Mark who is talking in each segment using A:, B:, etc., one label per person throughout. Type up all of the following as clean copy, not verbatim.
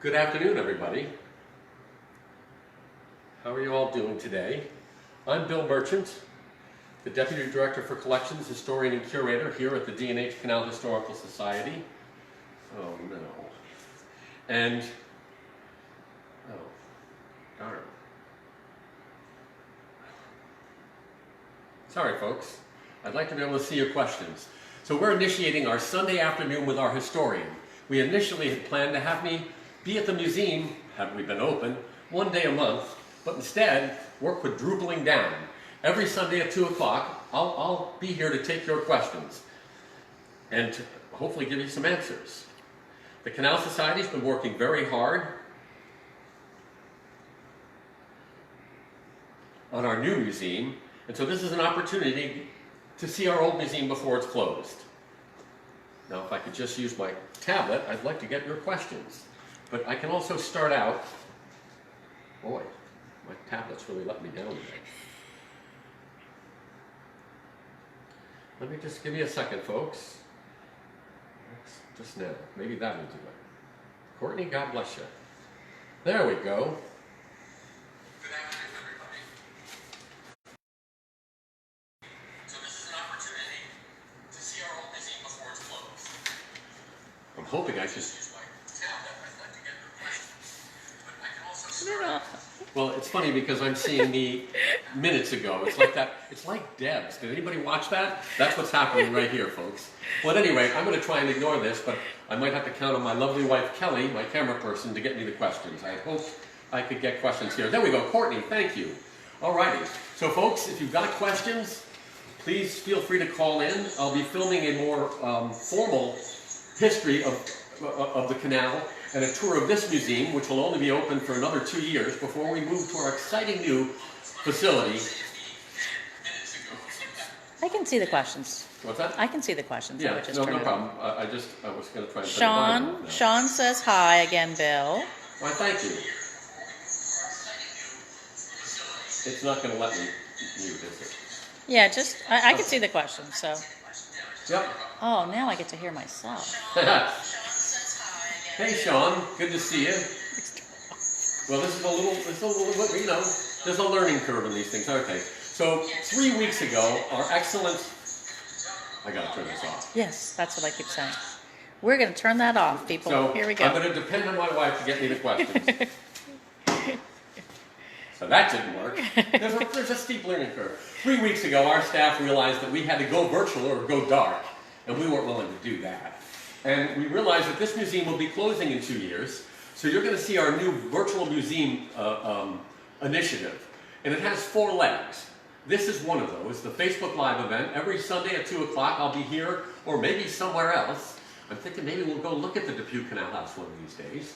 A: Good afternoon, everybody. How are you all doing today? I'm Bill Merchant, the Deputy Director for Collections, Historian and Curator here at the D&H Canal Historical Society. Oh no. And, oh, darn. Sorry folks, I'd like to be able to see your questions. So we're initiating our Sunday afternoon with our historian. We initially had planned to have me be at the museum, had we been open, one day a month, but instead we're quadrupling down. Every Sunday at 2 o'clock, I'll be here to take your questions and to hopefully give you some answers. The Canal Society's been working very hard on our new museum, and so this is an opportunity to see our old museum before it's closed. Now, if I could just use my tablet, I'd like to get your questions. But I can also start out, boy, my tablet's really let me down today. Let me just give me a second, folks. Just now, maybe that'll do it. Courtney, God bless you. There we go. Good afternoon, everybody. So this is an opportunity to see our old museum before it's closed. I'm hoping I just use my tablet. I'd like to get your questions. But I can also start. Well, it's funny because I'm seeing me minutes ago. It's like that. It's like Debs. Did anybody watch that? That's what's happening right here, folks. Well, at any rate, I'm going to try and ignore this, but I might have to count on my lovely wife, Kelly, my camera person, to get me the questions. I hope I could get questions here. There we go. Courtney, thank you. All righty. So, folks, if you've got questions, please feel free to call in. I'll be filming a more formal history of the canal and a tour of this museum, which will only be open for another 2 years before we move to our exciting new facility.
B: I can see the questions.
A: What's that?
B: I can see the questions.
A: Yeah, no problem. I was going to try and
B: Sean says hi again, Bill.
A: Why, thank you. It's not going to let me mute, is it?
B: Yeah, just, I can see the questions, so.
A: Yep.
B: Oh, now I get to hear myself.
A: Hey, Sean, good to see you. Well, this is a little, you know, there's a learning curve in these things. Okay, so 3 weeks ago, our excellent, I gotta turn this off.
B: Yes, that's what I keep saying. We're going to turn that off, people.
A: So
B: here we go.
A: I'm going to depend on my wife to get me the questions. So that didn't work. There's a steep learning curve. 3 weeks ago, our staff realized that we had to go virtual or go dark, and we weren't willing to do that. And we realized that this museum will be closing in 2 years, so you're going to see our new virtual museum initiative. And it has 4 legs. This is one of those, the Facebook Live event. Every Sunday at 2 o'clock, I'll be here, or maybe somewhere else. I'm thinking maybe we'll go look at the Depew Canal House one of these days.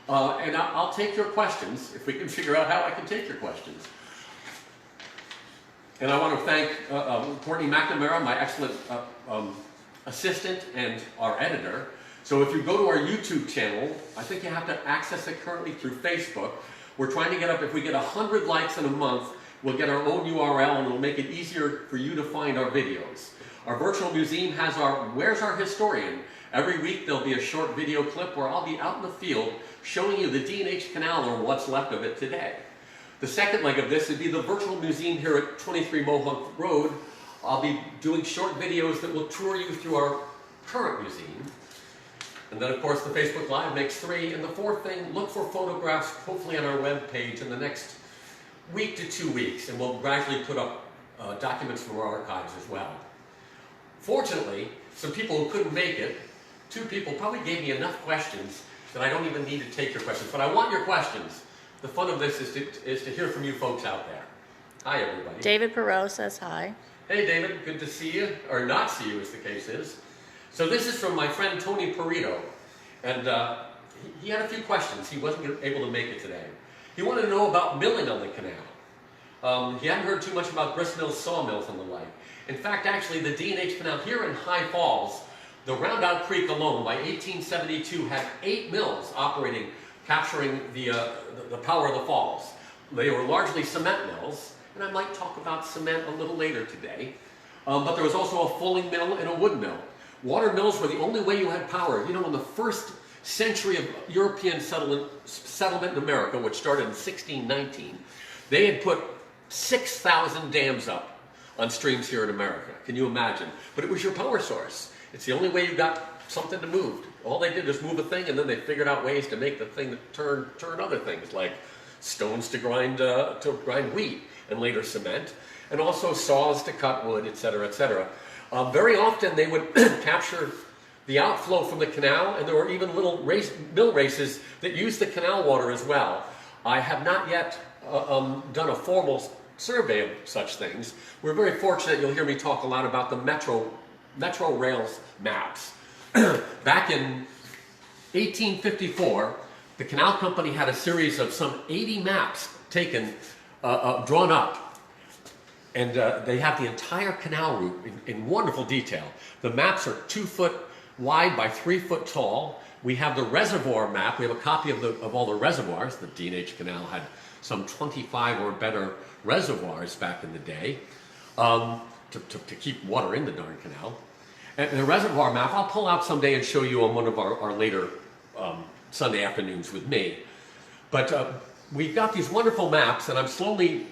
A: And I'll take your questions, if we can figure out how I can take your questions. And I want to thank Courtney McNamara, my excellent assistant and our editor. So if you go to our YouTube channel, I think you have to access it currently through Facebook. We're trying to get up, if we get 100 likes in a month, we'll get our own URL and it'll make it easier for you to find our videos. Our virtual museum has our Where's Our Historian? Every week there'll be a short video clip where I'll be out in the field showing you the D&H Canal or what's left of it today. The second leg of this would be the virtual museum here at 23 Mohawk Road. I'll be doing short videos that will tour you through our current museum. And then, of course, the Facebook Live makes 3. And the fourth thing, look for photographs, hopefully on our web page in the next week to 2 weeks. And we'll gradually put up documents from our archives as well. Fortunately, some people who couldn't make it, 2 people probably gave me enough questions that I don't even need to take your questions. But I want your questions. The fun of this is to hear from you folks out there. Hi, everybody.
B: David Perot says hi.
A: Hey David, good to see you, or not see you as the case is. So this is from my friend Tony Perito, and he had a few questions. He wasn't able to make it today. He wanted to know about milling on the canal. He hadn't heard too much about grist mills, sawmills, and the like. In fact, actually, the D&H Canal here in High Falls, the Roundout Creek alone, by 1872, had 8 mills operating, capturing the power of the falls. They were largely cement mills, and I might talk about cement a little later today. But there was also a fulling mill and a wood mill. Water mills were the only way you had power. You know, when the first century of European settlement in America, which started in 1619, they had put 6,000 dams up on streams here in America. Can you imagine? But it was your power source. It's the only way you got something to move. All they did was move a thing, and then they figured out ways to make the thing that turn other things, like stones to grind wheat, and later cement, and also saws to cut wood, etc., etc. Very often they would capture the outflow from the canal, and there were even little mill races that used the canal water as well. I have not yet done a formal survey of such things. We're very fortunate. You'll hear me talk a lot about the Metro Rail's maps. Back in 1854, the Canal Company had a series of some 80 maps taken, drawn up, and they have the entire canal route in wonderful detail. The maps are 2 foot wide by 3 foot tall. We have the reservoir map. We have a copy of all the reservoirs. The D&H Canal had some 25 or better reservoirs back in the day to keep water in the darn canal. And the reservoir map, I'll pull out someday and show you on one of our later Sunday afternoons with me. But we've got these wonderful maps, and I'm slowly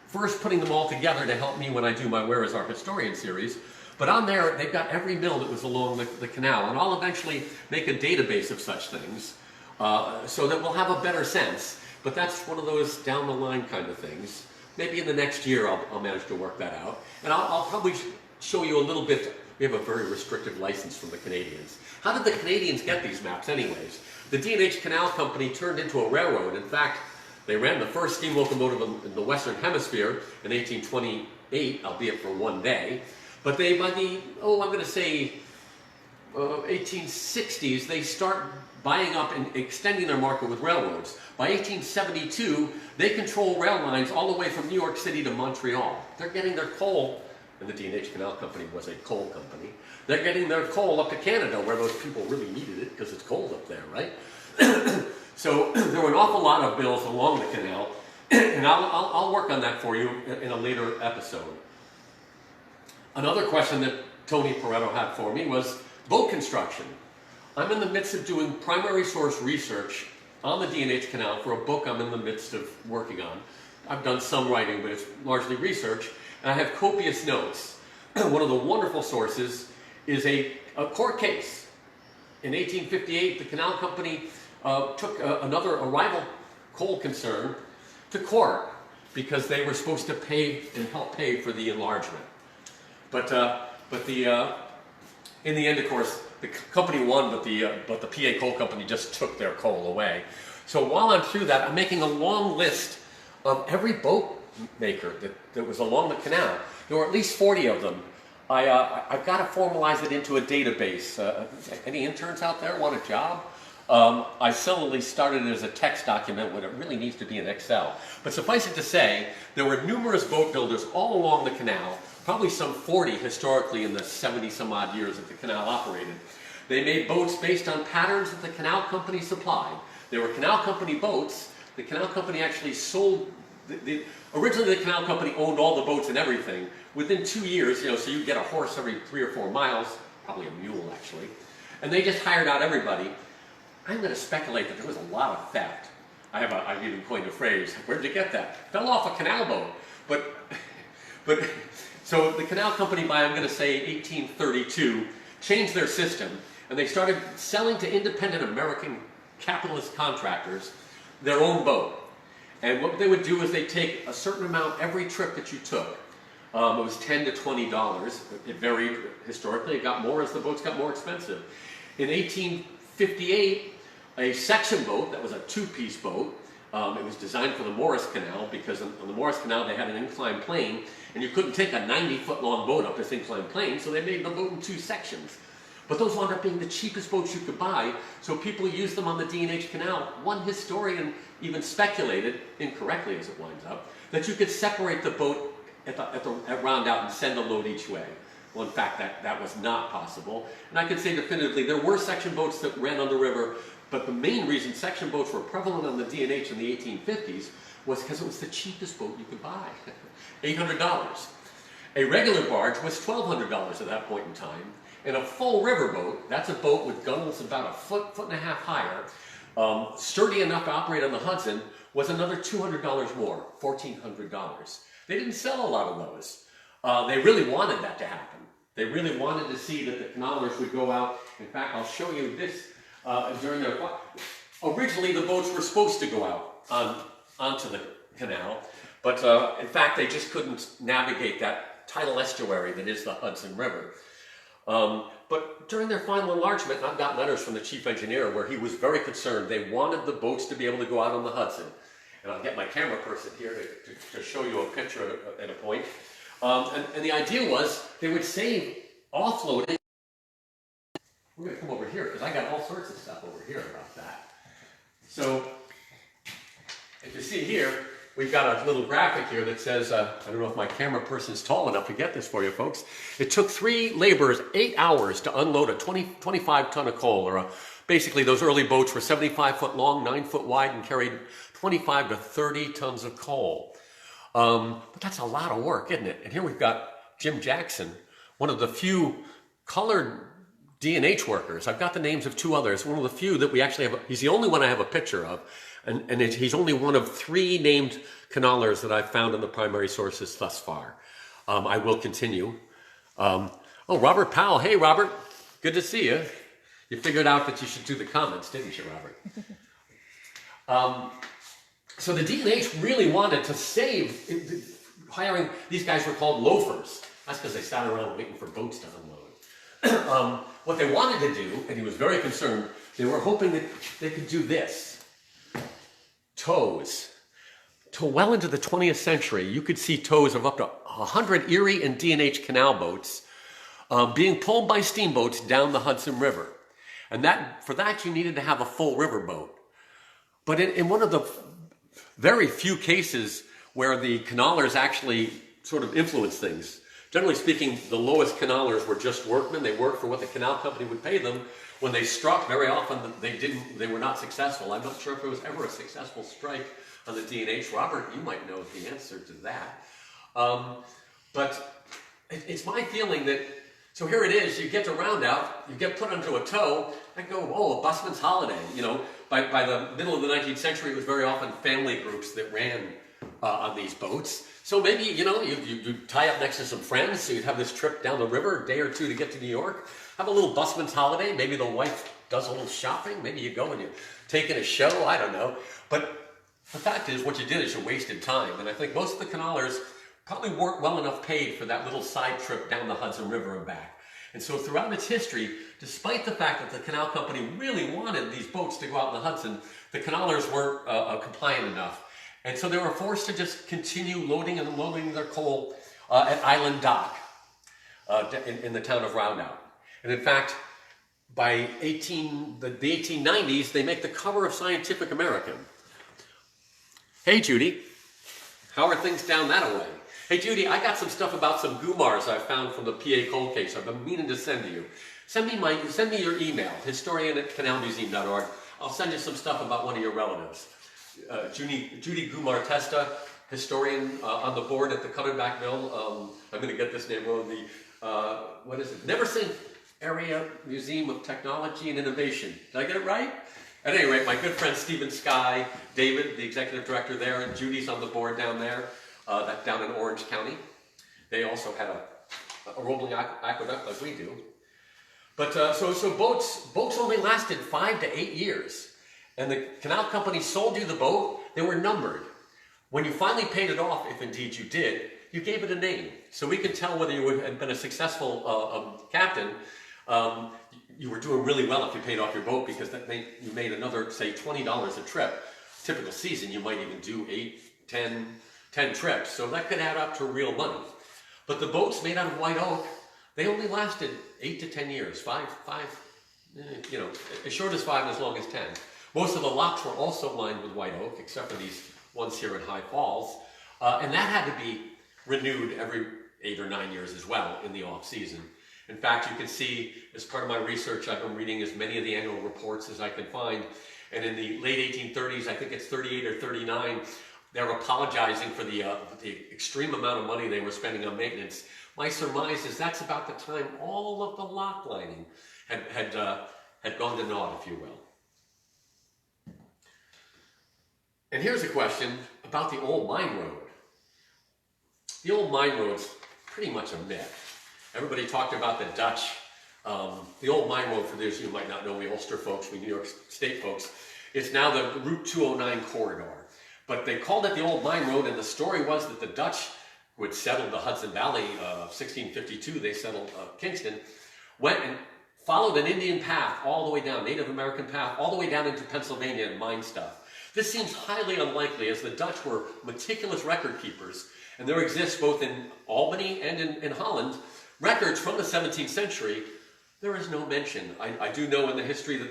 A: first putting them all together to help me when I do my Where is Our Historian series. But on there, they've got every mill that was along the canal, and I'll eventually make a database of such things so that we'll have a better sense. But that's one of those down the line kind of things. Maybe in the next year I'll manage to work that out. And I'll probably show you a little bit. We have a very restrictive license from the Canadians. How did the Canadians get these maps anyways? The D&H Canal Company turned into a railroad. In fact, they ran the first steam locomotive in the Western Hemisphere in 1828, albeit for one day. But they, by the, I'm going to say 1860s, they start buying up and extending their market with railroads. By 1872, they control rail lines all the way from New York City to Montreal. They're getting their coal, and the D&H Canal Company was a coal company. They're getting their coal up to Canada, where those people really needed it, because it's cold up there, right? So there were an awful lot of bills along the canal, and I'll work on that for you in a later episode. Another question that Tony Pareto had for me was boat construction. I'm in the midst of doing primary source research on the D&H Canal for a book I'm in the midst of working on. I've done some writing, but it's largely research, and I have copious notes. One of the wonderful sources is a court case. In 1858, the Canal Company took a rival coal concern to court because they were supposed to pay and help pay for the enlargement. But in the end, of course, the company won, but the PA Coal Company just took their coal away. So while I'm through that, I'm making a long list of every boat maker that was along the canal. There were at least 40 of them. I've got to formalize it into a database. Any interns out there want a job? I solely started it as a text document when it really needs to be in Excel. But suffice it to say, there were numerous boat builders all along the canal, probably some 40 historically in the 70 some odd years that the canal operated. They made boats based on patterns that the Canal Company supplied. They were Canal Company boats. The Canal Company actually sold, originally the Canal Company owned all the boats and everything. Within 2 years, so you get a horse every 3 or 4 miles, probably a mule actually, and they just hired out everybody. I'm going to speculate that there was a lot of theft. I've even coined a phrase, where'd you get that? Fell off a canal boat. But so the Canal Company by, I'm going to say 1832, changed their system, and they started selling to independent American capitalist contractors their own boat. And what they would do is they'd take a certain amount every trip that you took. It was $10 to $20. It varied historically. It got more as the boats got more expensive. In 1858, a section boat, that was a 2-piece boat, it was designed for the Morris Canal because on the Morris Canal they had an inclined plane, and you couldn't take a 90-foot long boat up this inclined plane, so they made the boat in 2 sections. But those wound up being the cheapest boats you could buy, so people used them on the D&H Canal. One historian even speculated, incorrectly as it winds up, that you could separate the boat at round out and send a load each way. Well, in fact, that was not possible. And I can say definitively there were section boats that ran on the river, but the main reason section boats were prevalent on the D&H in the 1850s was because it was the cheapest boat you could buy, $800. A regular barge was $1,200 at that point in time. And a full riverboat, that's a boat with gunnels about a foot, foot and a half higher, sturdy enough to operate on the Hudson, was another $200 more, $1,400. They didn't sell a lot of those. They really wanted that to happen. They really wanted to see that the canalers would go out. In fact, I'll show you this during their... Originally, the boats were supposed to go out onto the canal, but in fact, they just couldn't navigate that tidal estuary that is the Hudson River. But during their final enlargement, and I've got letters from the chief engineer where he was very concerned. They wanted the boats to be able to go out on the Hudson. And I'll get my camera person here to show you a picture at a point. And the idea was they would save offloading. We're going to come over here because I got all sorts of stuff over here about that. So, if you see here, we've got a little graphic here that says, I don't know if my camera person's tall enough to get this for you folks. It took 3 laborers 8 hours to unload a 25 ton of coal, or basically those early boats were 75 foot long, 9 foot wide, and carried 25 to 30 tons of coal. But that's a lot of work, isn't it? And here we've got Jim Jackson, one of the few colored D&H workers. I've got the names of 2 others. One of the few that we actually have. He's the only one I have a picture of. And he's only one of 3 named canalers that I've found in the primary sources thus far. I will continue. Oh, Robert Powell. Hey, Robert. Good to see you. You figured out that you should do the comments, didn't you, Robert? So the D&H really wanted to save hiring. These guys were called loafers. That's because they sat around waiting for boats to unload. What they wanted to do, and he was very concerned, they were hoping that they could do this. Tows. Till well into the 20th century, you could see tows of up to 100 Erie and D&H canal boats being pulled by steamboats down the Hudson River. And for that, you needed to have a full riverboat. But in one of the very few cases where the canalers actually sort of influenced things, generally speaking, the lowest canalers were just workmen. They worked for what the canal company would pay them. When they struck, very often they were not successful. I'm not sure if there was ever a successful strike on the D&H. Robert, you might know the answer to that. But it's my feeling that, so here it is, you get to round out, you get put onto a tow, I go, oh, a busman's holiday. You know, by the middle of the 19th century, it was very often family groups that ran on these boats. So maybe, you know, you tie up next to some friends, so you'd have this trip down the river, a day or 2 to get to New York, have a little busman's holiday, maybe the wife does a little shopping, maybe you go and you take in a show, I don't know. But the fact is, what you did is you wasted time, and I think most of the canalers probably weren't well enough paid for that little side trip down the Hudson River and back. And so throughout its history, despite the fact that the canal company really wanted these boats to go out in the Hudson, the canalers weren't compliant enough. And so they were forced to just continue loading and unloading their coal at Island Dock in the town of Rondout. And in fact, by the 1890s, they make the cover of Scientific American. Hey, Judy, how are things down that way? Hey, Judy, I got some stuff about some Gumars I found from the PA cold case I've been meaning to send to you. Send me your email, historian@canalmuseum.org. I'll send you some stuff about one of your relatives. Judy Gumar Testa, historian on the board at the Coming Back Mill. I'm going to get this name wrong. What is it? Neversink Area Museum of Technology and Innovation. Did I get it right? At any rate, my good friend Stephen Sky, David, the executive director there, and Judy's on the board down there. That's down in Orange County. They also had a rolling aqueduct like we do. But so boats only lasted 5 to 8 years. And the canal company sold you the boat, they were numbered. When you finally paid it off, if indeed you did, you gave it a name. So we could tell whether you had been a successful captain. You were doing really well if you paid off your boat, because you made another, say, $20 a trip. Typical season, you might even do 8, 10 trips. So that could add up to real money. But the boats made out of white oak, they only lasted 8 to 10 years. Five, you know, as short as 5 and as long as 10. Most of the locks were also lined with white oak, except for these ones here in High Falls. And that had to be renewed every 8 or 9 years as well in the off-season. In fact, you can see, as part of my research, I've been reading as many of the annual reports as I can find. And in the late 1830s, I think it's 38 or 39, they're apologizing for the extreme amount of money they were spending on maintenance. My surmise is that's about the time all of the lock lining had gone to naught, if you will. And here's a question about the old mine road. The old mine road's pretty much a myth. Everybody talked about the Dutch. The old mine road, for those of you who might not know, we Ulster folks, we New York State folks, it's now the Route 209 corridor. But they called it the old mine road, and the story was that the Dutch, who had settled the Hudson Valley, 1652, they settled Kingston, went and followed an Indian path all the way down, Native American path, all the way down into Pennsylvania and mined stuff. This seems highly unlikely, as the Dutch were meticulous record keepers, and there exists both in Albany and in Holland records from the 17th century. There is no mention. I do know in the history that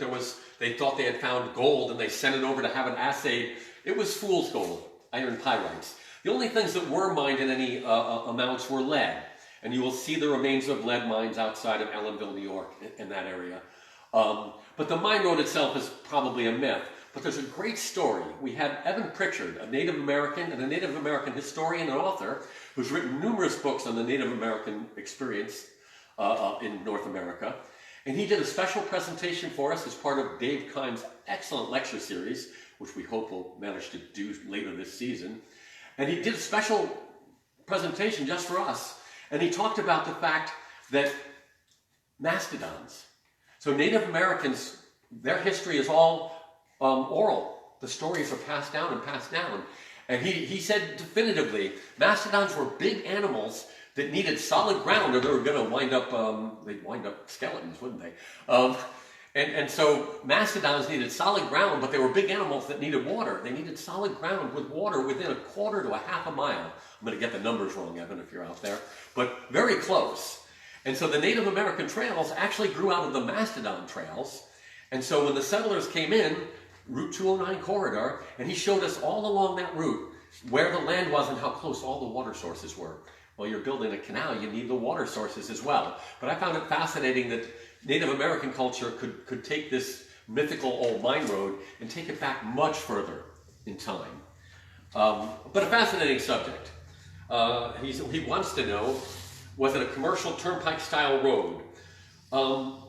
A: they thought they had found gold and they sent it over to have it assayed. It was fool's gold, iron pyrites. The only things that were mined in any amounts were lead, and you will see the remains of lead mines outside of Ellenville, New York, in that area. But the mine road itself is probably a myth. But there's a great story. We had Evan Pritchard, a Native American and a Native American historian and author, who's written numerous books on the Native American experience in North America. And he did a special presentation for us as part of Dave Kime's excellent lecture series, which we hope we'll manage to do later this season. And he did a special presentation just for us. And he talked about the fact that mastodons, so Native Americans, their history is all oral. The stories are passed down and passed down. And he said definitively, mastodons were big animals that needed solid ground, or they were going to wind up, they'd wind up skeletons, wouldn't they? And so mastodons needed solid ground, but they were big animals that needed water. They needed solid ground with water within a quarter to a half a mile. I'm going to get the numbers wrong, Evan, if you're out there, but very close. And so the Native American trails actually grew out of the mastodon trails. And so when the settlers came in, Route 209 corridor, and he showed us all along that route where the land was and how close all the water sources were. Well, you're building a canal, you need the water sources as well. But I found it fascinating that Native American culture could take this mythical old mine road and take it back much further in time. But a fascinating subject. He wants to know, was it a commercial turnpike-style road?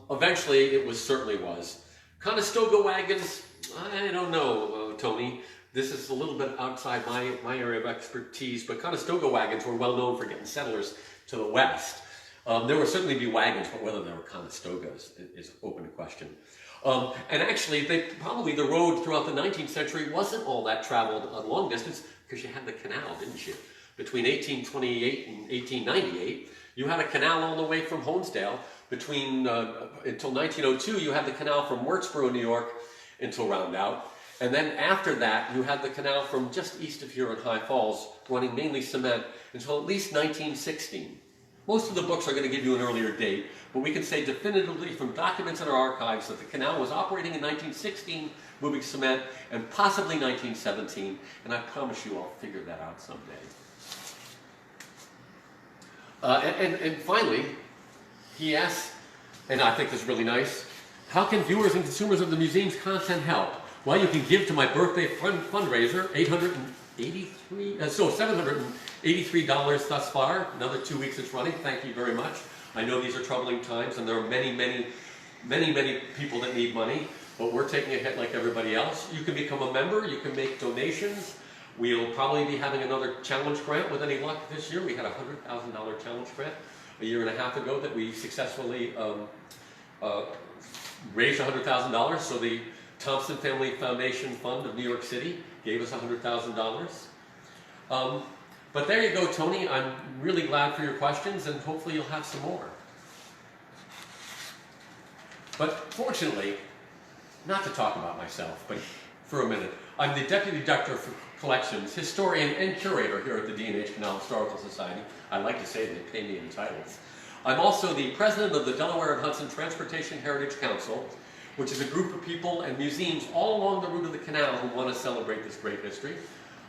A: Eventually, it certainly was. Conestoga wagons, I don't know, Tony. This is a little bit outside my area of expertise, but Conestoga wagons were well known for getting settlers to the west. There would certainly be wagons, but whether they were Conestogas is open to question. And actually, probably the road throughout the 19th century wasn't all that traveled on long distance, because you had the canal, didn't you? Between 1828 and 1898, you had a canal all the way from Honesdale. Until 1902, you had the canal from Wurtsboro, New York, until Roundout. And then after that, you had the canal from just east of here in High Falls, running mainly cement, until at least 1916. Most of the books are going to give you an earlier date, but we can say definitively from documents in our archives that the canal was operating in 1916, moving cement, and possibly 1917, and I promise you I'll figure that out someday. And finally, he asks, and I think this is really nice, how can viewers and consumers of the museum's content help? Well, you can give to my birthday fundraiser, $783 thus far. Another 2 weeks it's running. Thank you very much. I know these are troubling times, and there are many people that need money, but we're taking a hit like everybody else. You can become a member. You can make donations. We'll probably be having another challenge grant with any luck this year. We had a $100,000 challenge grant a year and a half ago that we successfully raised $100,000. So the Thompson Family Foundation Fund of New York City gave us $100,000. But there you go, Tony. I'm really glad for your questions, and hopefully you'll have some more. But fortunately, not to talk about myself, but for a minute, I'm the Deputy Director for Collections, Historian, and Curator here at the D&H Canal Historical Society. I like to say they pay me in titles. I'm also the President of the Delaware and Hudson Transportation Heritage Council, which is a group of people and museums all along the route of the canal who want to celebrate this great history.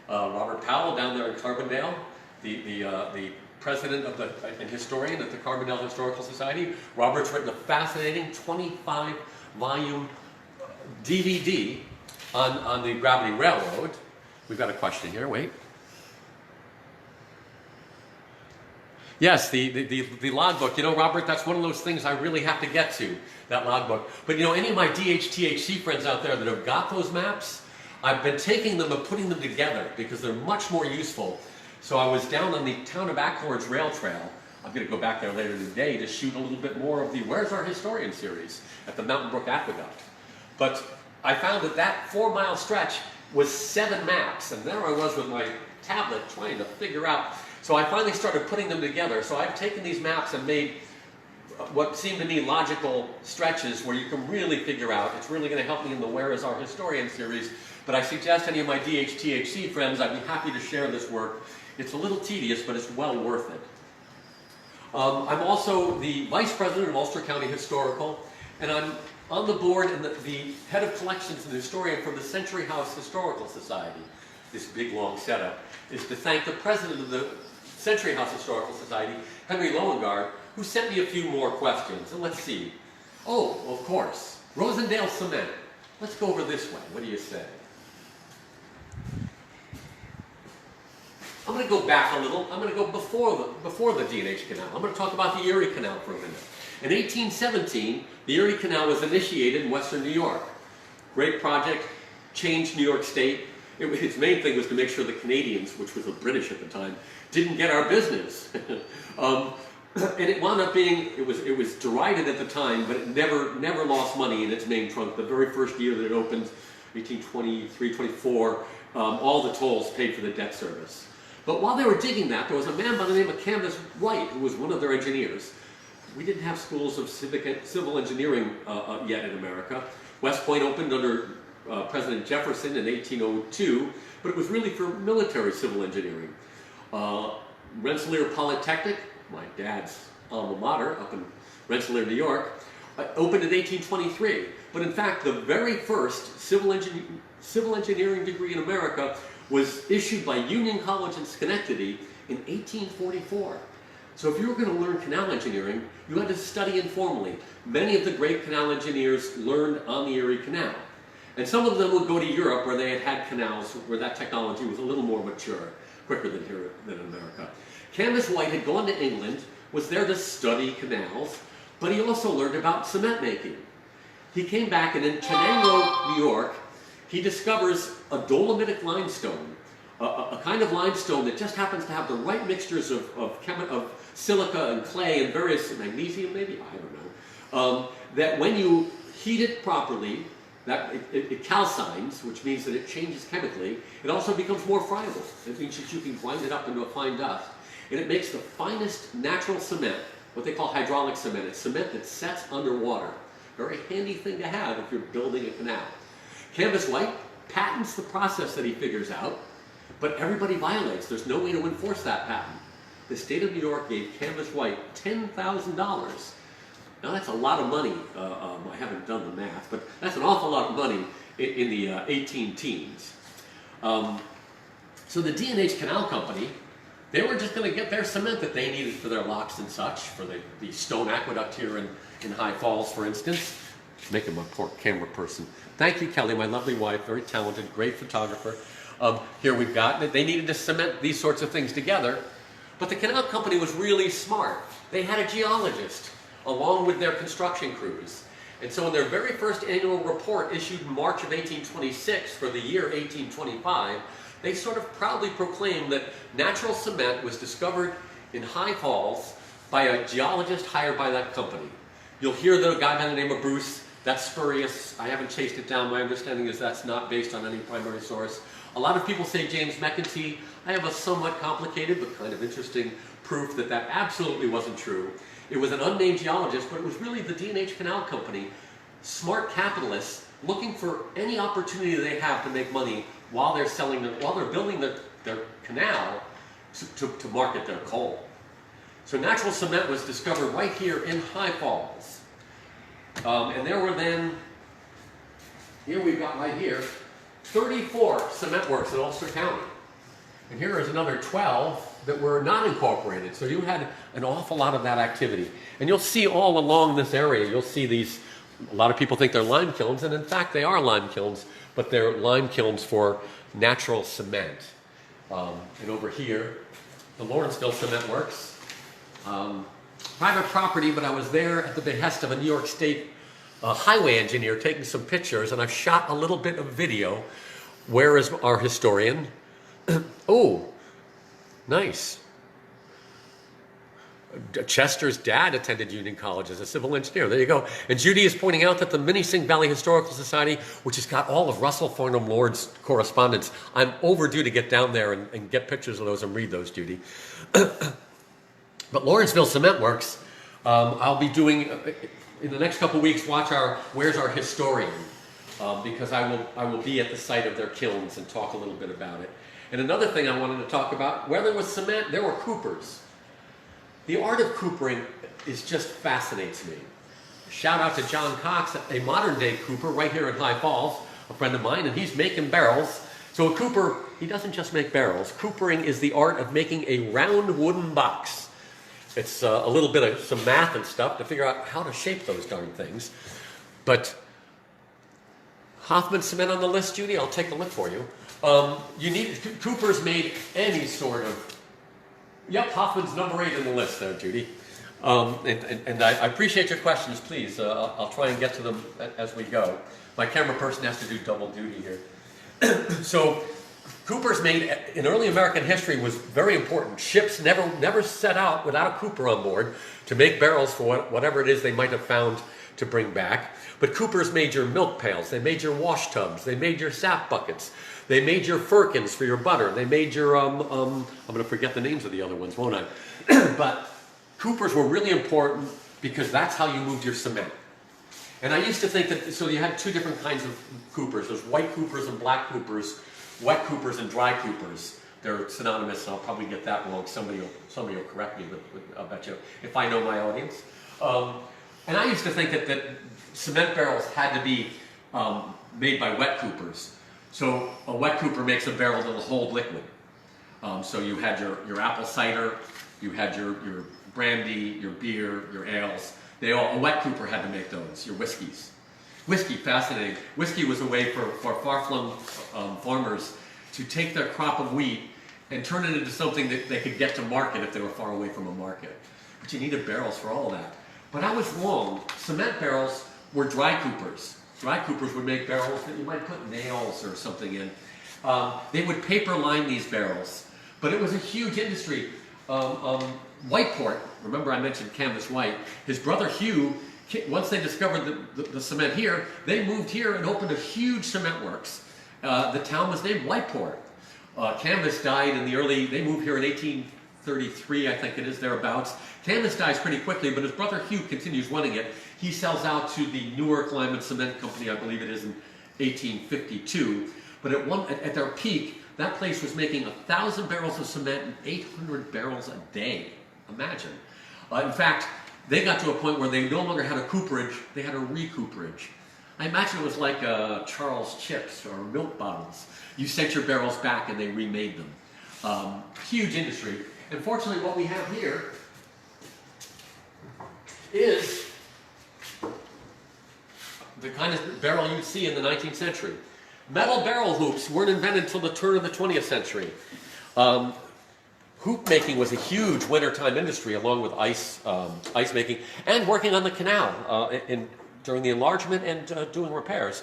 A: Robert Powell down there in Carbondale, the president of and historian at the Carbondale Historical Society. Robert's written a fascinating 25-volume DVD on the Gravity Railroad. We've got a question here, wait. Yes, the logbook. You know, Robert, that's one of those things I really have to get to, that logbook. But you know, any of my DHTHC friends out there that have got those maps, I've been taking them and putting them together because they're much more useful. So I was down on the Town of Acorns Rail Trail. I'm going to go back there later today to shoot a little bit more of the Where's Our Historian series at the Mountain Brook Aqueduct. But I found that that 4-mile stretch was 7 maps, and there I was with my tablet trying to figure out. So I finally started putting them together. So I've taken these maps and made what seem to me logical stretches where you can really figure out. It's really going to help me in the Where Is Our Historian series. But I suggest any of my DHTHC friends, I'd be happy to share this work. It's a little tedious, but it's well worth it. I'm also the Vice President of Ulster County Historical, and I'm on the board and the head of collections and historian for the Century House Historical Society. This big long setup is to thank the president of the Century House Historical Society, Henry Lowengard, who sent me a few more questions. And let's see. Oh, of course, Rosendale Cement. Let's go over this way. What do you say? I'm going to go back a little. I'm going to go before the D&H Canal. I'm going to talk about the Erie Canal for a minute. In 1817, the Erie Canal was initiated in western New York. Great project, changed New York State. Its main thing was to make sure the Canadians, which was the British at the time, didn't get our business. And it wound up being, it was derided at the time, but it never lost money in its main trunk. The very first year that it opened, 1823, 24, all the tolls paid for the debt service. But while they were digging that, there was a man by the name of Candace White, who was one of their engineers. We didn't have schools of civil engineering yet in America. West Point opened under President Jefferson in 1802, but it was really for military civil engineering. Rensselaer Polytechnic, my dad's alma mater up in Rensselaer, New York, opened in 1823. But in fact, the very first civil engineering degree in America was issued by Union College in Schenectady in 1844. So if you were going to learn canal engineering, you had to study informally. Many of the great canal engineers learned on the Erie Canal. And some of them would go to Europe where they had canals, where that technology was a little more mature, quicker than here than in America. Candace White had gone to England, was there to study canals, but he also learned about cement making. He came back, and in Chenango, New York, he discovers a dolomitic limestone, a kind of limestone that just happens to have the right mixtures of silica and clay and various magnesium, maybe, I don't know, that when you heat it properly, that it calcines, which means that it changes chemically. It also becomes more friable. It means that you can grind it up into a fine dust. And it makes the finest natural cement, what they call hydraulic cement. It's cement that sets underwater. Very handy thing to have if you're building a canal. Candace White patents the process that he figures out, but everybody violates. There's no way to enforce that patent. The state of New York gave Candace White $10,000. Now that's a lot of money. I haven't done the math, but that's an awful lot of money in the 18 teens. So the D&H Canal Company, they were just going to get their cement that they needed for their locks and such, for the stone aqueduct here in High Falls, for instance. Making my poor camera person. Thank you, Kelly, my lovely wife, very talented, great photographer. Here we've got it. They needed to cement these sorts of things together, but the canal company was really smart. They had a geologist along with their construction crews. And so in their very first annual report issued in March of 1826 for the year 1825, they sort of proudly proclaimed that natural cement was discovered in High Falls by a geologist hired by that company. You'll hear the guy by the name of Bruce. That's spurious. I haven't chased it down. My understanding is that's not based on any primary source. A lot of people say James McEntee. I have a somewhat complicated but kind of interesting proof that that absolutely wasn't true. It was an unnamed geologist, but it was really the D&H Canal Company, smart capitalists looking for any opportunity they have to make money while they're building their canal to market their coal. So natural cement was discovered right here in High Falls. And there were then, here we've got right here, 34 cement works in Ulster County. And here is another 12 that were not incorporated. So you had an awful lot of that activity. And you'll see all along this area, you'll see these A lot of people think they're lime kilns, and in fact they are lime kilns, but they're lime kilns for natural cement. And over here, the Lawrenceville Cement Works. Private property, but I was there at the behest of a New York State highway engineer taking some pictures, and I've shot a little bit of video. Where is our historian? Oh, nice. Chester's dad attended Union College as a civil engineer. There you go. And Judy is pointing out that the Minisink Valley Historical Society, which has got all of Russell Farnham Lord's correspondence, I'm overdue to get down there and get pictures of those and read those, Judy. But Lawrenceville Cement Works, I'll be doing, in the next couple weeks, watch our Where's Our Historian? Because I will be at the site of their kilns and talk a little bit about it. And another thing I wanted to talk about, where there was cement, there were coopers. The art of coopering just fascinates me. Shout out to John Cox, a modern day cooper right here in High Falls, a friend of mine, and he's making barrels. So a cooper, he doesn't just make barrels. Coopering is the art of making a round wooden box. It's a little bit of some math and stuff to figure out how to shape those darn things. But Hoffman cement on the list, Judy? I'll take a look for you. Coopers made any sort of. Yep, Hoffman's number 8 in the list there, Judy. And I appreciate your questions, please. I'll try and get to them as we go. My camera person has to do double duty here. So, coopers made, in early American history, was very important. Ships never set out without a cooper on board to make barrels for whatever it is they might have found to bring back. But coopers made your milk pails, they made your wash tubs, they made your sap buckets, they made your firkins for your butter, they made your, I'm going to forget the names of the other ones, won't I? But coopers were really important because that's how you moved your cement. And I used to think that, so you had 2 different kinds of coopers. There's white coopers and black coopers, wet coopers and dry coopers. They're synonymous, and I'll probably get that wrong. Somebody will correct me, but I'll bet you, if I know my audience. And I used to think that cement barrels had to be made by wet coopers. So a wet cooper makes a barrel that will hold liquid. So you had your apple cider, you had your brandy, your beer, your ales. A wet cooper had to make those, your whiskeys. Whiskey, fascinating. Whiskey was a way for far-flung farmers to take their crop of wheat and turn it into something that they could get to market if they were far away from a market. But you needed barrels for all of that. But I was wrong. Cement barrels were dry coopers. Dry coopers would make barrels that you might put nails or something in. They would paper line these barrels. But it was a huge industry. Whiteport, remember I mentioned Canvas White, his brother Hugh, once they discovered the cement here, they moved here and opened a huge cement works. The town was named Whiteport. Canvas died in they moved here in 1833, I think it is, thereabouts. Canvas dies pretty quickly, but his brother Hugh continues running it. He sells out to the Newark Lime and Cement Company, I believe it is, in 1852. But at their peak, that place was making 1,000 barrels of cement and 800 barrels a day. Imagine. In fact, they got to a point where they no longer had a cooperage, they had a recooperage. I imagine it was like Charles Chips or milk bottles. You sent your barrels back and they remade them. Huge industry. And fortunately what we have here is the kind of barrel you'd see in the 19th century. Metal barrel hoops weren't invented until the turn of the 20th century. Hoop making was a huge wintertime industry along with ice making and working on the canal during the enlargement and doing repairs.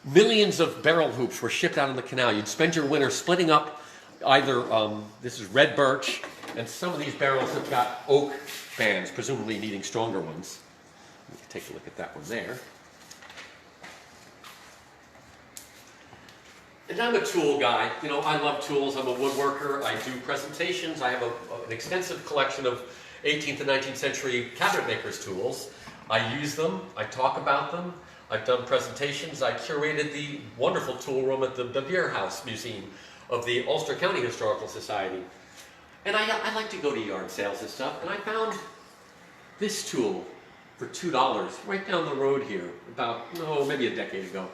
A: Millions of barrel hoops were shipped out in the canal. You'd spend your winter splitting up either, this is red birch, and some of these barrels have got oak bands, presumably needing stronger ones. We can take a look at that one there. And I'm a tool guy. You know, I love tools. I'm a woodworker. I do presentations. I have an extensive collection of 18th and 19th century cabinet makers' tools. I use them. I talk about them. I've done presentations. I curated the wonderful tool room at the Beer House Museum of the Ulster County Historical Society. And I like to go to yard sales and stuff, and I found this tool for $2 right down the road here about, maybe a decade ago.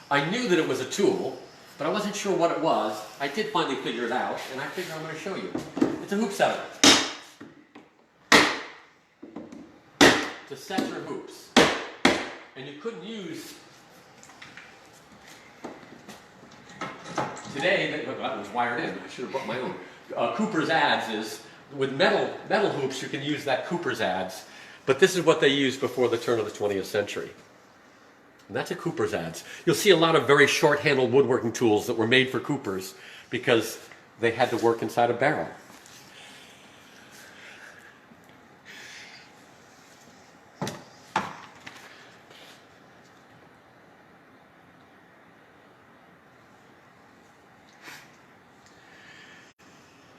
A: I knew that it was a tool, but I wasn't sure what it was. I did finally figure it out, and I figure I'm going to show you. It's a hoop setter. To set your hoops. and you couldn't use, today, that was wired in, I should have brought my own. Cooper's adze is, with metal hoops, you can use that Cooper's adze, but this is what they used before the turn of the 20th century. And that's a Cooper's adze. You'll see a lot of very short-handled woodworking tools that were made for Coopers because they had to work inside a barrel.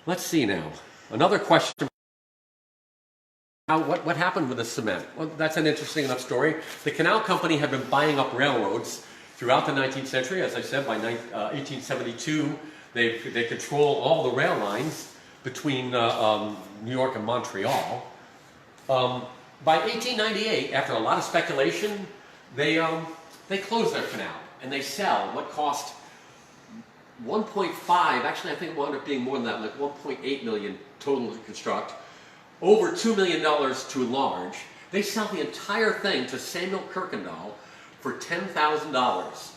A: Let's see now. Another question. What happened with the cement? Well, that's an interesting enough story. The Canal Company had been buying up railroads throughout the 19th century. As I said, by 1872, they control all the rail lines between New York and Montreal. By 1898, after a lot of speculation, they close their canal and they sell what cost 1.5, actually I think it wound up being more than that, like 1.8 million total to construct, over $2 million to enlarge. They sell the entire thing to Samuel Kirkendall for $10,000.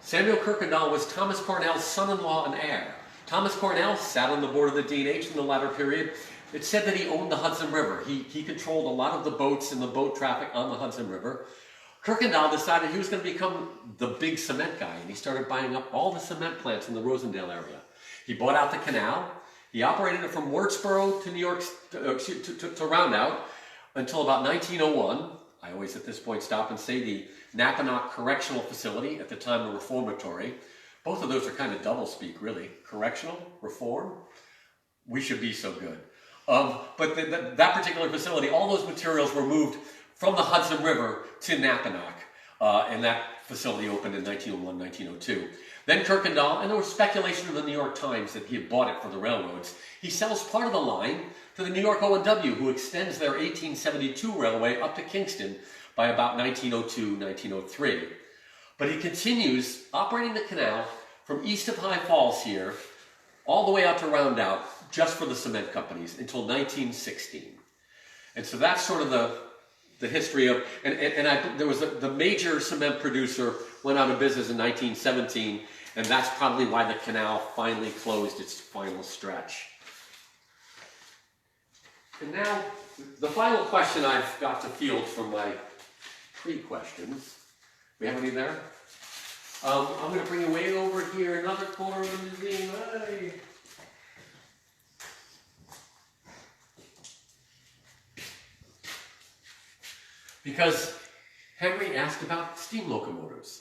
A: Samuel Kirkendall was Thomas Cornell's son-in-law and heir. Thomas Cornell sat on the board of the D&H in the latter period. It said that he owned the Hudson River. He controlled a lot of the boats and the boat traffic on the Hudson River. Kirkendall decided he was going to become the big cement guy, and he started buying up all the cement plants in the Rosendale area. He bought out the canal. He operated it from Wurtsboro to New York, to Roundout until about 1901. I always at this point stop and say the Napanock Correctional Facility, at the time a reformatory. Both of those are kind of double-speak, really. Correctional, reform, we should be so good. But that particular facility, all those materials were moved from the Hudson River to Napanock, and that facility opened in 1901, 1902. Then Kirkendall, and there was speculation in the New York Times that he had bought it for the railroads. He sells part of the line to the New York O&W, who extends their 1872 railway up to Kingston by about 1902, 1903. But he continues operating the canal from east of High Falls here, all the way out to Roundout, just for the cement companies, until 1916. And so that's sort of the history of, there was the major cement producer went out of business in 1917, and that's probably why the canal finally closed its final stretch. And now, the final question I've got to field from my pre-questions. We have any there? I'm going to bring you way over here, another corner of the museum. Hey. Because Henry asked about steam locomotives.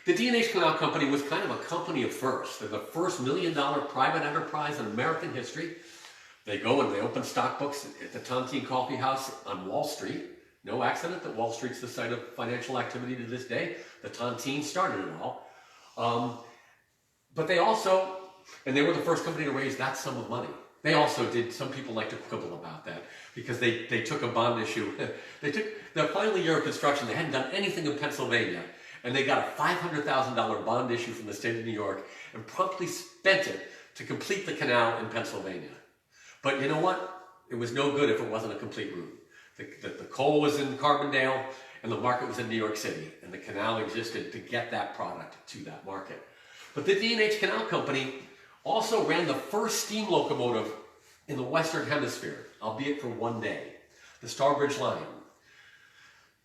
A: The D&H Canal Company was kind of a company of first. They're the first $1 million private enterprise in American history. They go and they open stock books at the Tontine Coffee House on Wall Street. No accident that Wall Street's the site of financial activity to this day. The Tontine started it all. But they also, and they were the first company to raise that sum of money. They also did, some people like to quibble about that, because they took a bond issue. They took the final year of construction, they hadn't done anything in Pennsylvania, and they got a $500,000 bond issue from the state of New York and promptly spent it to complete the canal in Pennsylvania. But you know what? It was no good if it wasn't a complete route. The coal was in Carbondale and the market was in New York City, and the canal existed to get that product to that market. But the D&H Canal Company also ran the first steam locomotive in the Western Hemisphere, albeit for one day, the Starbridge Line.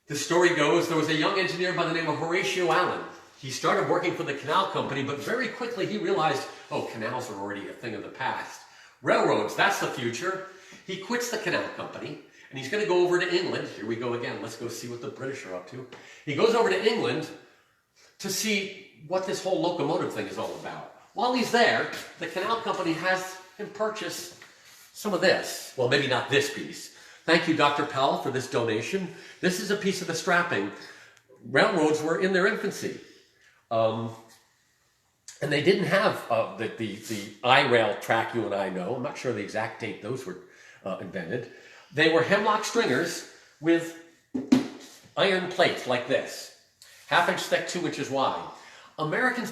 A: The story goes, there was a young engineer by the name of Horatio Allen. He started working for the Canal Company, but very quickly he realized, oh, canals are already a thing of the past. Railroads, that's the future. He quits the Canal Company, and he's going to go over to England. Here we go again. Let's go see what the British are up to. He goes over to England to see what this whole locomotive thing is all about. While he's there, the Canal Company has him purchase some of this. Well, maybe not this piece. Thank you, Dr. Powell, for this donation. This is a piece of the strapping. Railroads were in their infancy. And they didn't have the I-rail track you and I know. I'm not sure the exact date those were invented. They were hemlock stringers with iron plates like this, 1/2 inch thick, 2 inches wide. American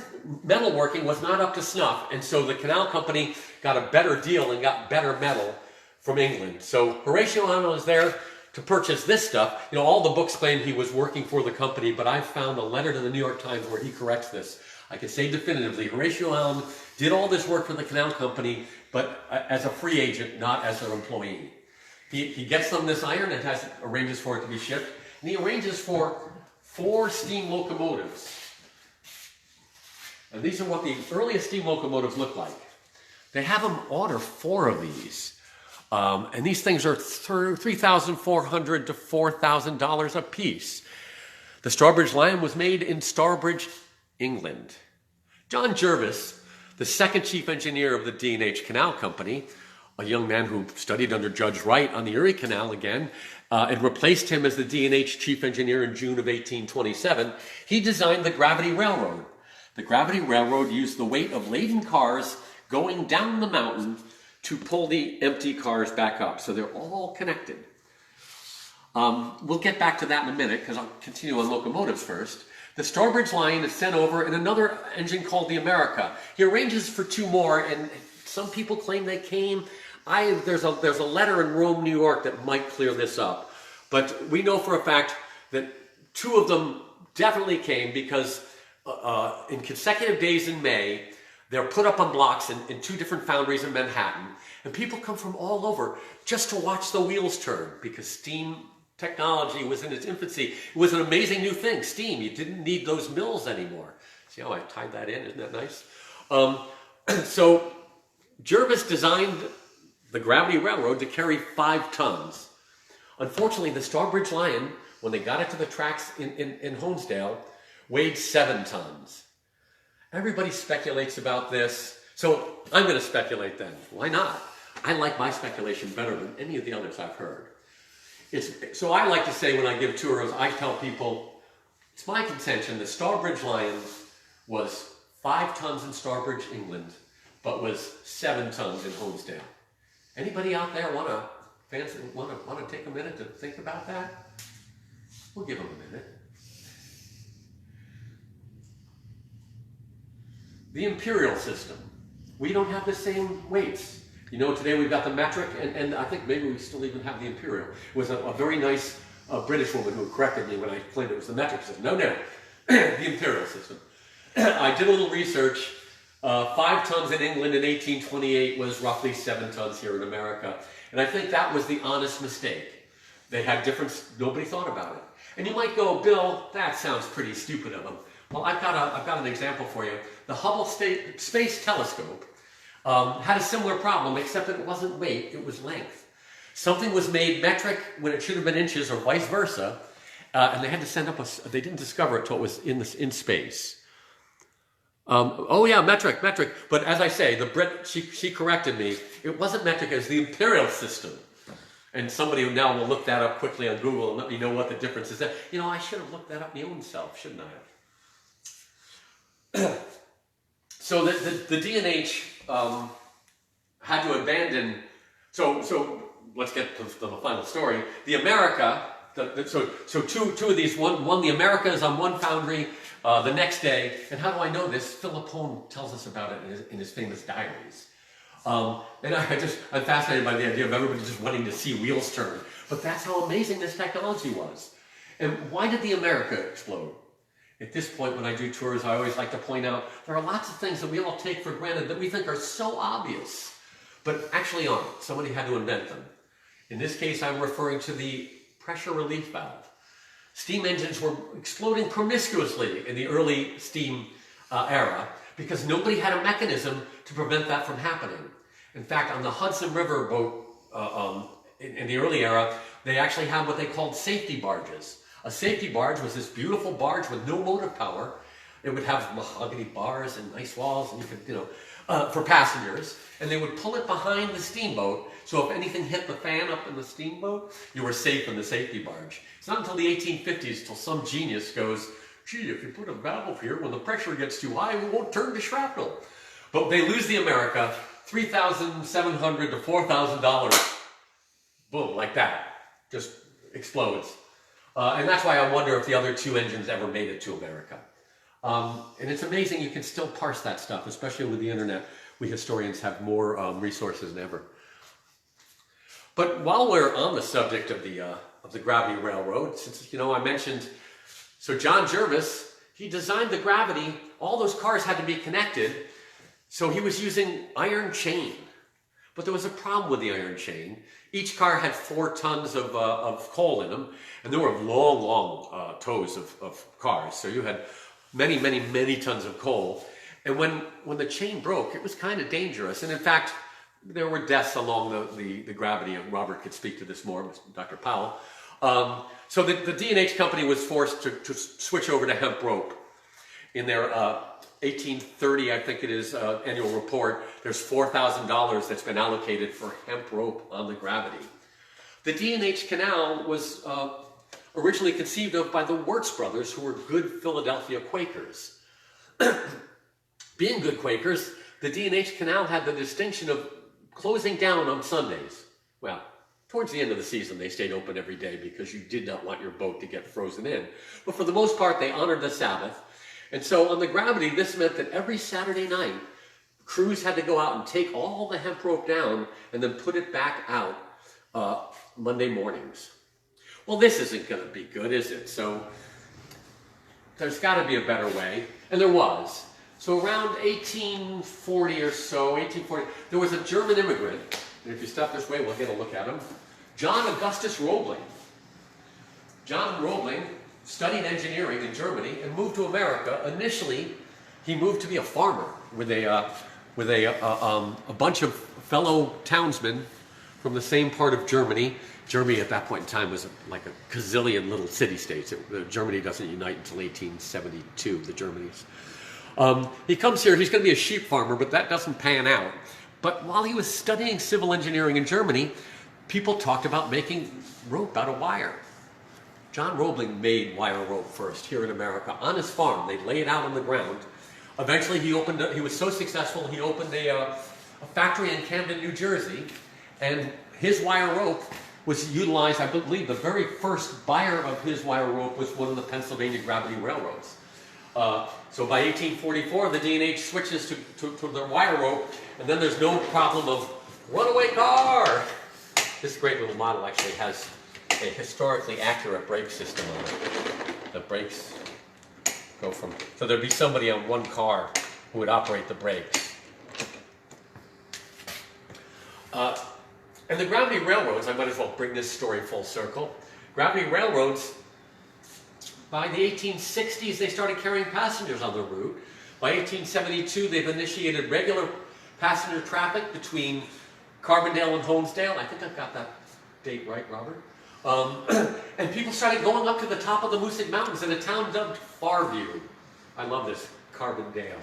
A: metalworking was not up to snuff, and so the Canal Company got a better deal and got better metal from England. So Horatio Allen was there to purchase this stuff. You know, all the books claim he was working for the company, but I found a letter to the New York Times where he corrects this. I can say definitively, Horatio Allen did all this work for the Canal Company, but as a free agent, not as an employee. He gets them this iron and arranges for it to be shipped, and he arranges for 4 steam locomotives. And these are what the earliest steam locomotives look like. They have him order 4 of these. And these things are $3,400 to $4,000 a piece. The Starbridge Lion was made in Starbridge, England. John Jervis, the second chief engineer of the D&H Canal Company, a young man who studied under Judge Wright on the Erie Canal again, and replaced him as the D&H chief engineer in June of 1827, he designed the gravity railroad. The gravity railroad used the weight of laden cars going down the mountain to pull the empty cars back up. So they're all connected. We'll get back to that in a minute because I'll continue on locomotives first. The Starbridge Lion is sent over in another engine called the America. He arranges for 2 more, and some people claim they came. There's a letter in Rome, New York that might clear this up. But we know for a fact that 2 of them definitely came because in consecutive days in May, they're put up on blocks in 2 different foundries in Manhattan. And people come from all over just to watch the wheels turn because steam technology was in its infancy. It was an amazing new thing, steam. You didn't need those mills anymore. See how I tied that in? Isn't that nice? So Jervis designed the gravity railroad to carry 5 tons. Unfortunately, the Starbridge Lion, when they got it to the tracks in Honesdale, weighed 7 tons. Everybody speculates about this, so I'm going to speculate then. Why not? I like my speculation better than any of the others I've heard. So I like to say when I give tours, I tell people, it's my contention that Starbridge Lion was 5 tons in Starbridge, England, but was 7 tons in Honesdale. Anybody out there want to take a minute to think about that? We'll give them a minute. The imperial system. We don't have the same weights. You know, today we've got the metric, and I think maybe we still even have the imperial. It was a very nice British woman who corrected me when I claimed it was the metric system. No, the imperial system. I did a little research. 5 tons in England in 1828 was roughly 7 tons here in America. And I think that was the honest mistake. They had different, nobody thought about it. And you might go, Bill, that sounds pretty stupid of them. Well, I've got an example for you. The Hubble Space Telescope had a similar problem, except that it wasn't weight, it was length. Something was made metric when it should have been inches, or vice versa, and they had to send up they didn't discover it until it was in space. Oh yeah, metric. But as I say, the Brit, she corrected me. It wasn't metric, it was the imperial system. And somebody now will look that up quickly on Google and let me know what the difference is. You know, I should have looked that up my own self, shouldn't I have? So the D&H had to abandon. So let's get to the final story. The America. So two of these. One the America is on one foundry. The next day, and how do I know this? Philip Hone tells us about it in his famous diaries. And I'm fascinated by the idea of everybody just wanting to see wheels turn. But that's how amazing this technology was. And why did the America explode? At this point, when I do tours, I always like to point out there are lots of things that we all take for granted that we think are so obvious, but actually aren't. Somebody had to invent them. In this case, I'm referring to the pressure relief valve. Steam engines were exploding promiscuously in the early steam era because nobody had a mechanism to prevent that from happening. In fact, on the Hudson River boat in the early era, they actually had what they called safety barges. A safety barge was this beautiful barge with no motive power. It would have mahogany bars and nice walls, and you could, for passengers. And they would pull it behind the steamboat, so if anything hit the fan up in the steamboat, you were safe in the safety barge. It's not until the 1850s till some genius goes, gee, if you put a valve here, when the pressure gets too high, it won't turn to shrapnel. But they lose the America, $3,700 to $4,000, boom, like that, just explodes. And that's why I wonder if the other 2 engines ever made it to America. And it's amazing you can still parse that stuff, especially with the internet. We historians have more resources than ever. But while we're on the subject of the gravity railroad, since I mentioned, so John Jervis, he designed the gravity. All those cars had to be connected, so he was using iron chain. But there was a problem with the iron chain. Each car had 4 tons of coal in them, and there were long, long tows of cars. So you had many, many, many tons of coal. And when the chain broke, it was kind of dangerous. And in fact, there were deaths along the gravity, and Robert could speak to this more, Dr. Powell. So the D&H company was forced to switch over to hemp rope. In their 1830, I think it is, annual report, there's $4,000 that's been allocated for hemp rope on the gravity. The D&H Canal was originally conceived of by the Wirtz brothers, who were good Philadelphia Quakers. Being good Quakers, the D&H Canal had the distinction of closing down on Sundays. Well, towards the end of the season, they stayed open every day because you did not want your boat to get frozen in. But for the most part, they honored the Sabbath. And so on the gravity, this meant that every Saturday night, crews had to go out and take all the hemp rope down and then put it back out Monday mornings. Well, this isn't going to be good, is it? So there's got to be a better way. And there was. So around 1840 or so, 1840, there was a German immigrant, and if you step this way, we'll get a look at him, John Augustus Roebling. John Roebling studied engineering in Germany and moved to America. Initially, he moved to be a farmer with a bunch of fellow townsmen from the same part of Germany. Germany at that point in time was like a gazillion little city-states. Germany doesn't unite until 1872, the Germanies. He comes here, he's going to be a sheep farmer, but that doesn't pan out. But while he was studying civil engineering in Germany, people talked about making rope out of wire. John Roebling made wire rope first here in America on his farm. They lay it out on the ground. Eventually he was so successful, he opened a factory in Camden, New Jersey, and his wire rope was utilized. I believe the very first buyer of his wire rope was one of the Pennsylvania gravity railroads. So by 1844, the D&H switches to the wire rope, and then there's no problem of runaway car. This great little model actually has a historically accurate brake system on it. The brakes go from, so there'd be somebody on one car who would operate the brakes. And the gravity railroads, I might as well bring this story full circle. Gravity railroads, by the 1860s, they started carrying passengers on the route. By 1872, they've initiated regular passenger traffic between Carbondale and Holmesdale. I think I've got that date right, Robert. And people started going up to the top of the Moosic Mountains in a town dubbed Farview. I love this, Carbondale,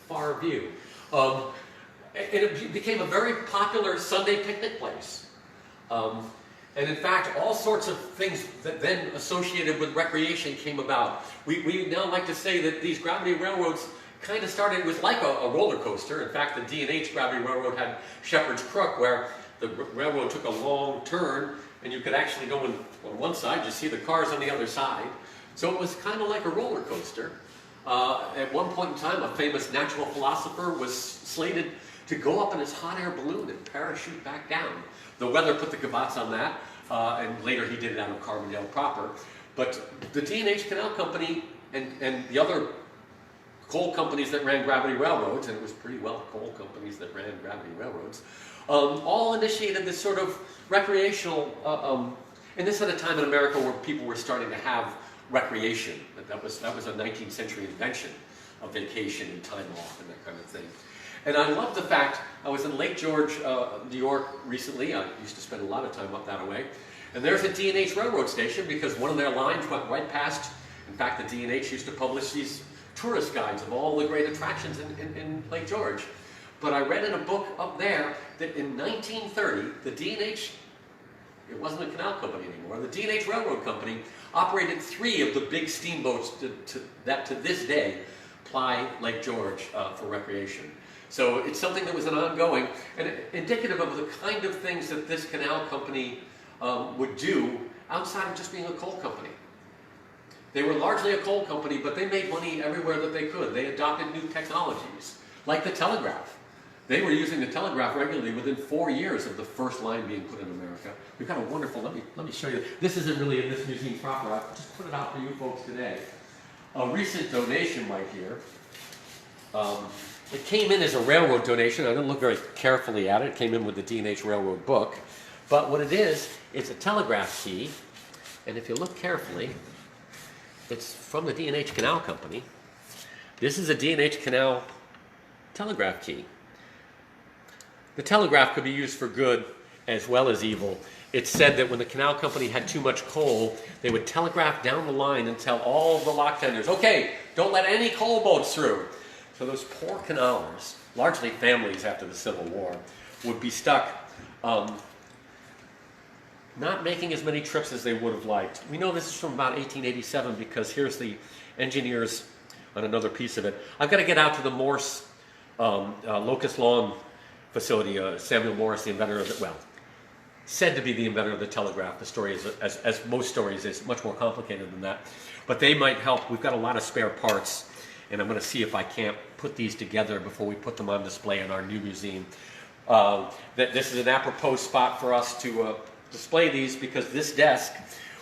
A: Farview. And it became a very popular Sunday picnic place. And in fact, all sorts of things that then associated with recreation came about. We now like to say that these gravity railroads kind of started, it was like a roller coaster. In fact, the D&H gravity railroad had Shepherd's Crook, where the railroad took a long turn, and you could actually go on one side, you see the cars on the other side. So it was kind of like a roller coaster. At one point in time, a famous natural philosopher was slated to go up in his hot air balloon and parachute back down. The weather put the kibosh on that, and later he did it out of Carbondale proper. But the D&H Canal Company and the other coal companies that ran gravity railroads, and it was pretty well coal companies that ran gravity railroads, all initiated this sort of recreational, and this at a time in America where people were starting to have recreation. That was a 19th century invention of vacation and time off and that kind of thing. And I love the fact, I was in Lake George, New York recently. I used to spend a lot of time up that way. And there's a D&H railroad station because one of their lines went right past. In fact, the D&H used to publish these tourist guides of all the great attractions in Lake George. But I read in a book up there that in 1930, the D&H, it wasn't a canal company anymore, the D&H Railroad Company operated 3 of the big steamboats that to this day ply Lake George for recreation. So it's something that was an ongoing and indicative of the kind of things that this canal company would do outside of just being a coal company. They were largely a coal company, but they made money everywhere that they could. They adopted new technologies, like the telegraph. They were using the telegraph regularly within 4 years of the first line being put in America. We've got a wonderful, let me show you. This isn't really in this museum proper. I just put it out for you folks today. A recent donation right here. It came in as a railroad donation. I didn't look very carefully at it. It came in with the D&H Railroad book. But what it is, it's a telegraph key. And if you look carefully, it's from the D&H Canal Company. This is a D&H Canal telegraph key. The telegraph could be used for good as well as evil. It's said that when the canal company had too much coal, they would telegraph down the line and tell all the lock tenders, okay, don't let any coal boats through. So those poor canalers, largely families after the Civil War, would be stuck not making as many trips as they would have liked. We know this is from about 1887 because here's the engineers on another piece of it. I've got to get out to the Morse Locust Lawn facility. Samuel Morse, the inventor of it, well, said to be the inventor of the telegraph. The story is, as most stories, is much more complicated than that. But they might help. We've got a lot of spare parts, and I'm going to see if I can't put these together before we put them on display in our new museum. This is an apropos spot for us to display these because this desk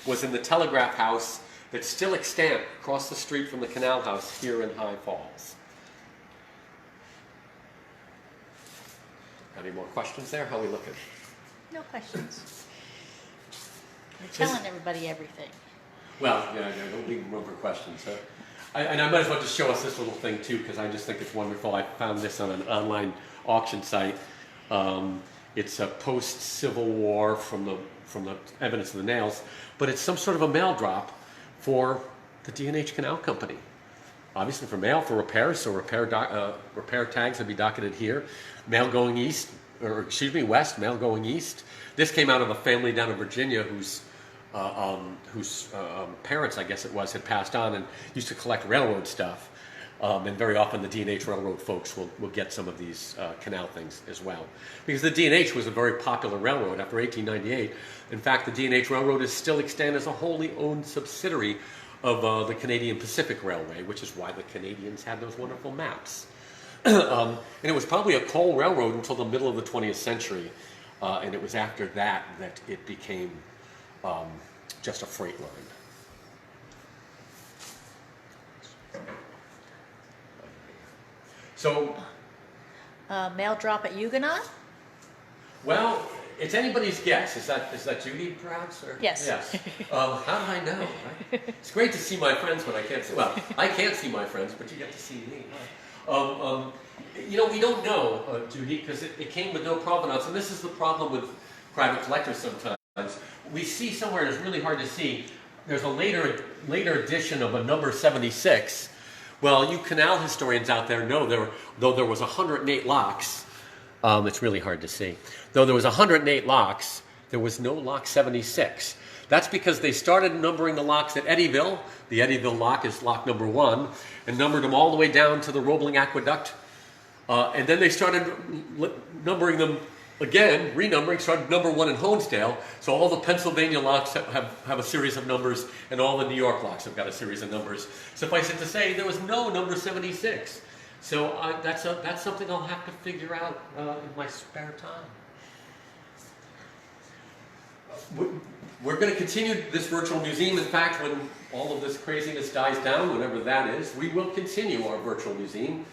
A: was in the telegraph house that's still extant across the street from the Canal House here in High Falls. Any more questions there? How are we looking?
B: No questions. You're telling everybody everything.
A: Well, yeah, don't leave room for questions. And I might as well just show us this little thing too, because I just think it's wonderful. I found this on an online auction site. It's a post-Civil War from the evidence of the nails, but it's some sort of a mail drop for the D&H Canal Company. Obviously for mail, for repairs, so repair tags would be docketed here. Mail going east, or excuse me, west, mail going east. This came out of a family down in Virginia whose parents, I guess it was, had passed on and used to collect railroad stuff. And very often the D&H Railroad folks will get some of these canal things as well. Because the D&H was a very popular railroad after 1898. In fact, the D&H Railroad is still extant as a wholly owned subsidiary of the Canadian Pacific Railway, which is why the Canadians had those wonderful maps. And it was probably a coal railroad until the middle of the 20th century. And it was after that that it became just a freight line. So,
B: Mail drop at Huguenot?
A: well, it's anybody's guess. Is that Judy, perhaps? Or?
B: Yes.
A: Yes. How do I know? Right? It's great to see my friends when I can't see. Well, I can't see my friends, but you get to see me. You know, we don't know, Judy, because it came with no provenance, and this is the problem with private collectors sometimes. We see somewhere, and it's really hard to see, there's a later edition of a number 76. Well, you canal historians out there know though there was 108 locks, it's really hard to see. Though there was 108 locks, there was no lock 76. That's because they started numbering the locks at Eddyville. The Eddyville lock is lock number 1, and numbered them all the way down to the Roebling Aqueduct. And then they started numbering them again, renumbering, started number 1 in Honesdale. So all the Pennsylvania locks have a series of numbers, and all the New York locks have got a series of numbers. Suffice it to say, there was no number 76. So that's something I'll have to figure out in my spare time. We're going to continue this virtual museum. In fact, when all of this craziness dies down, whenever that is, we will continue our virtual museum.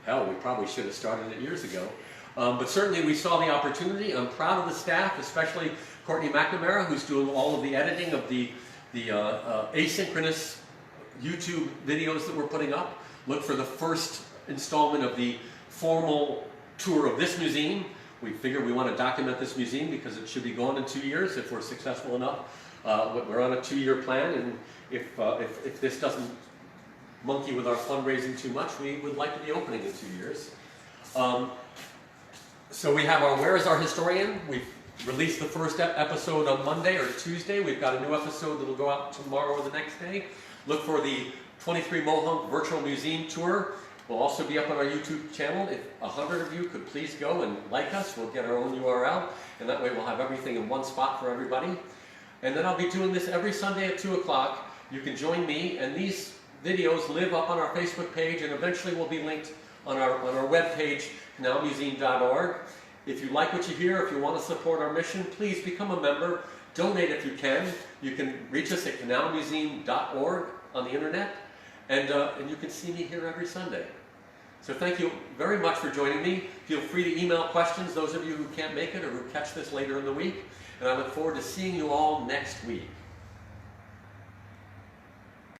A: Hell, we probably should have started it years ago. But certainly we saw the opportunity. I'm proud of the staff, especially Courtney McNamara, who's doing all of the editing of the asynchronous YouTube videos that we're putting up. Look for the first installment of the formal tour of this museum. We figure we want to document this museum because it should be gone in 2 years if we're successful enough. We're on a 2-year plan, and if this doesn't monkey with our fundraising too much, we would like to be opening in 2 years. So we have our Where is Our Historian? We've released the first episode on Monday or Tuesday. We've got a new episode that will go out tomorrow or the next day. Look for the 23 Mohawk Virtual Museum Tour. We'll also be up on our YouTube channel. If 100 of you could please go and like us, we'll get our own URL, and that way we'll have everything in one spot for everybody. And then I'll be doing this every Sunday at 2 o'clock. You can join me, and these videos live up on our Facebook page, and eventually will be linked on our webpage, canalmuseum.org. If you like what you hear, if you want to support our mission, please become a member. Donate if you can. You can reach us at canalmuseum.org on the internet, and you can see me here every Sunday. So thank you very much for joining me. Feel free to email questions, those of you who can't make it or who catch this later in the week. And I look forward to seeing you all next week.